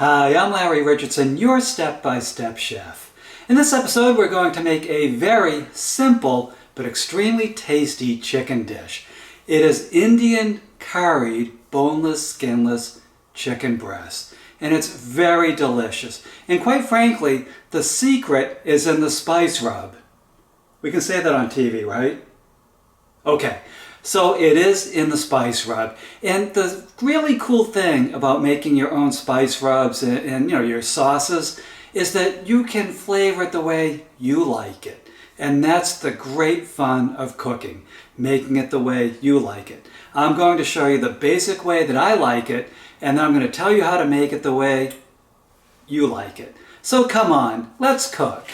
Hi, I'm Larry Richardson, your step-by-step chef. In this episode, we're going to make a very simple but extremely tasty chicken dish. It is Indian curried, boneless, skinless chicken breast. And it's very delicious. And quite frankly, the secret is in the spice rub. We can say that on TV, right? Okay. So it is in the spice rub. And the really cool thing about making your own spice rubs and your sauces is that you can flavor it the way you like it. And that's the great fun of cooking, making it the way you like it. I'm going to show you the basic way that I like it, and then I'm going to tell you how to make it the way you like it. So come on, let's cook.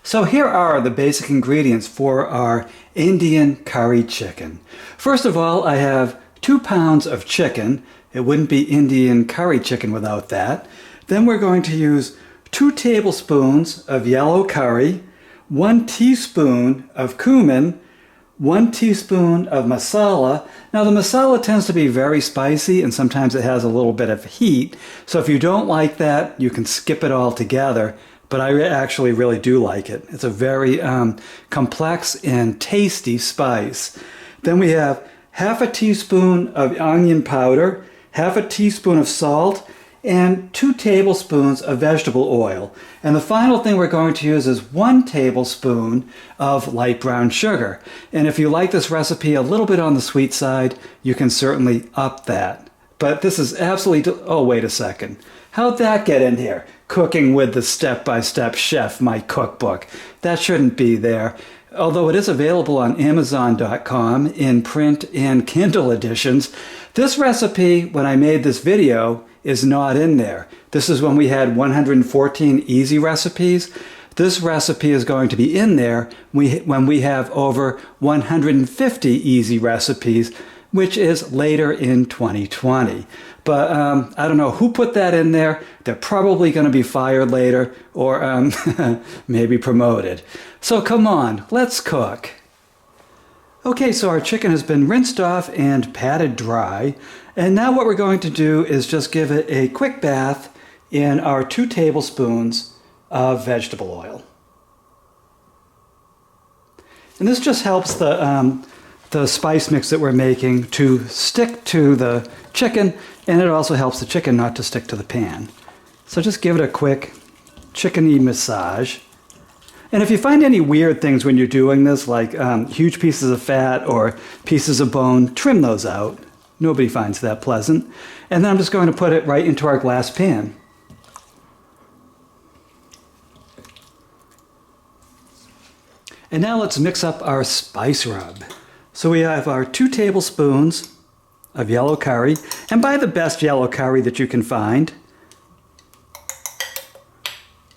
So here are the basic ingredients for our Indian curried chicken. First of all, I have 2 pounds of chicken. It wouldn't be Indian curried chicken without that. Then we're going to use 2 tablespoons of yellow curry, 1 teaspoon of cumin, 1 teaspoon of masala. Now the masala tends to be very spicy and sometimes it has a little bit of heat. So if you don't like that, you can skip it altogether. But I actually really do like it. It's a very complex and tasty spice. Then we have half a teaspoon of onion powder, half a teaspoon of salt, and 2 tablespoons of vegetable oil. And the final thing we're going to use is 1 tablespoon of light brown sugar. And if you like this recipe a little bit on the sweet side, you can certainly up that. But this is absolutely, oh, wait a second. How'd that get in here? Cooking with the Step-by-Step Chef, my cookbook. That shouldn't be there. Although it is available on Amazon.com in print and Kindle editions, this recipe, when I made this video, is not in there. This is when we had 114 easy recipes. This recipe is going to be in there when we have over 150 easy recipes, which is later in 2020. But I don't know who put that in there. They're probably going to be fired later or maybe promoted. So come on, let's cook. Okay, so our chicken has been rinsed off and patted dry. And now what we're going to do is just give it a quick bath in our 2 tablespoons of vegetable oil. And this just helps the spice mix that we're making to stick to the chicken, and it also helps the chicken not to stick to the pan. So just give it a quick chickeny massage. And if you find any weird things when you're doing this, like huge pieces of fat or pieces of bone, trim those out. Nobody finds that pleasant. And then I'm just going to put it right into our glass pan. And now let's mix up our spice rub. So we have our 2 tablespoons of yellow curry, and buy the best yellow curry that you can find.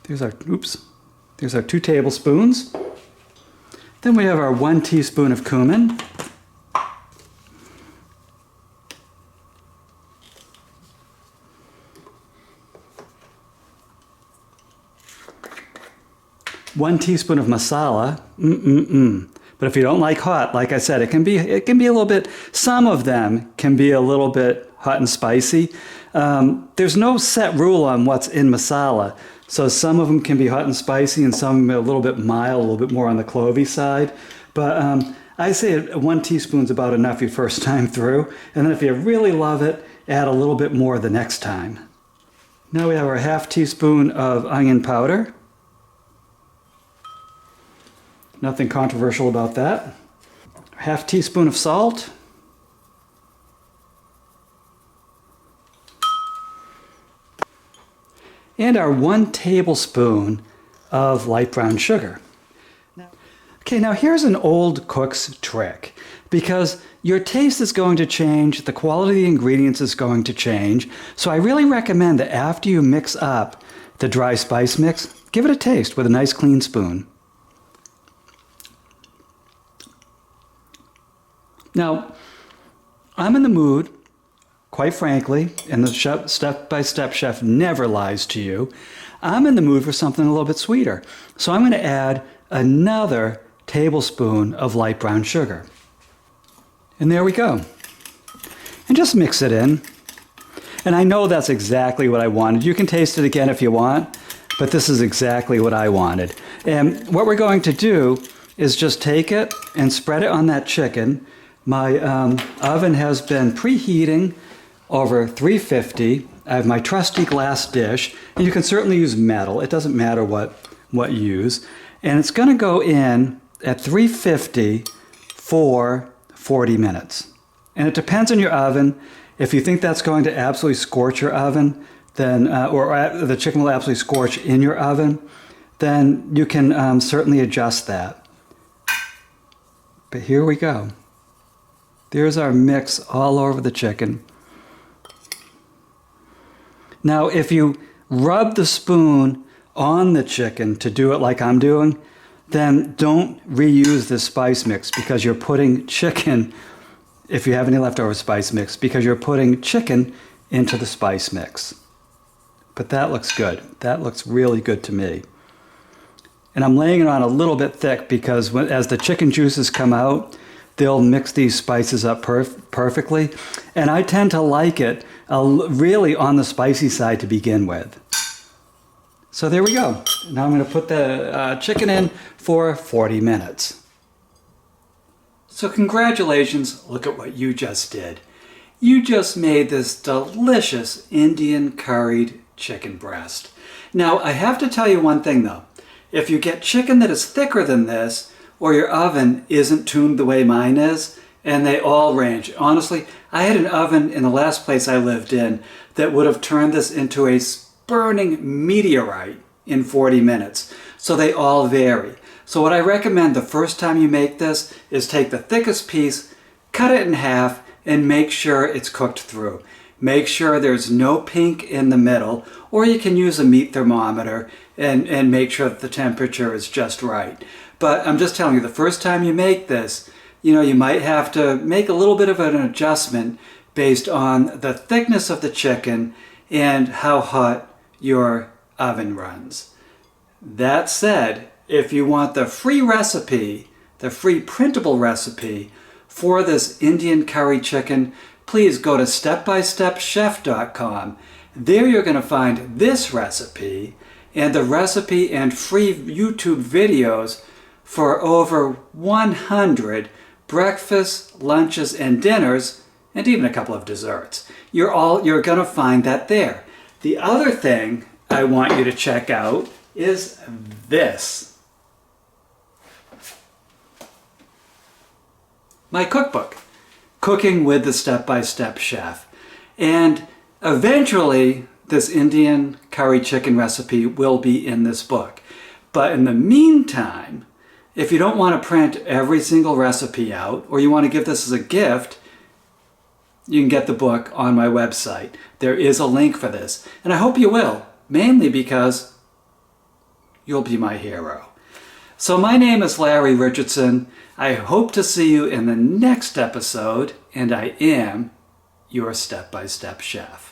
There's our 2 tablespoons. Then we have our 1 teaspoon of cumin. One teaspoon of masala. But if you don't like hot, like I said, it can be a little bit, some of them can be a little bit hot and spicy. There's no set rule on what's in masala. So some of them can be hot and spicy and some a little bit mild, a little bit more on the clovey side. But I say 1 teaspoon is about enough your first time through. And then if you really love it, add a little bit more the next time. Now we have our half teaspoon of onion powder. Nothing controversial about that. Half teaspoon of salt. And our 1 tablespoon of light brown sugar. Okay, now here's an old cook's trick. Because your taste is going to change, the quality of the ingredients is going to change. So I really recommend that after you mix up the dry spice mix, give it a taste with a nice clean spoon. Now, I'm in the mood, quite frankly, and the Step-by-Step Chef never lies to you, I'm in the mood for something a little bit sweeter. So I'm going to add another tablespoon of light brown sugar. And there we go. And just mix it in. And I know that's exactly what I wanted. You can taste it again if you want, but this is exactly what I wanted. And what we're going to do is just take it and spread it on that chicken. My oven has been preheating over 350. I have my trusty glass dish, and you can certainly use metal. It doesn't matter what you use. And it's going to go in at 350 for 40 minutes. And it depends on your oven. If you think that's going to absolutely scorch your oven, then or the chicken will absolutely scorch in your oven, then you can certainly adjust that. But here we go. There's our mix all over the chicken. Now, if you rub the spoon on the chicken to do it like I'm doing, then don't reuse the spice mix because you're putting chicken, if you have any leftover spice mix, because you're putting chicken into the spice mix. But that looks good. That looks really good to me. And I'm laying it on a little bit thick because as the chicken juices come out, they'll mix these spices up perfectly. And I tend to like it really on the spicy side to begin with. So there we go. Now I'm going to put the chicken in for 40 minutes. So congratulations, look at what you just did. You just made this delicious Indian curried chicken breast. Now I have to tell you one thing though. If you get chicken that is thicker than this, or your oven isn't tuned the way mine is, and they all range. Honestly, I had an oven in the last place I lived in that would have turned this into a burning meteorite in 40 minutes. So they all vary. So what I recommend the first time you make this is take the thickest piece, cut it in half, and make sure it's cooked through. Make sure there's no pink in the middle, or you can use a meat thermometer and make sure that the temperature is just right. But I'm just telling you, the first time you make this, you might have to make a little bit of an adjustment based on the thickness of the chicken and how hot your oven runs. That said, if you want the free recipe, the free printable recipe for this Indian curry chicken, please go to stepbystepchef.com. There you're going to find this recipe and the recipe and free YouTube videos for over 100 breakfasts, lunches, and dinners, and even a couple of desserts. You're going to find that there. The other thing I want you to check out is this. My cookbook, Cooking with the Step-by-Step Chef. And eventually, this Indian curry chicken recipe will be in this book. But in the meantime, if you don't want to print every single recipe out, or you want to give this as a gift, you can get the book on my website. There is a link for this. And I hope you will, mainly because you'll be my hero. So my name is Larry Richardson. I hope to see you in the next episode, and I am your step-by-step chef.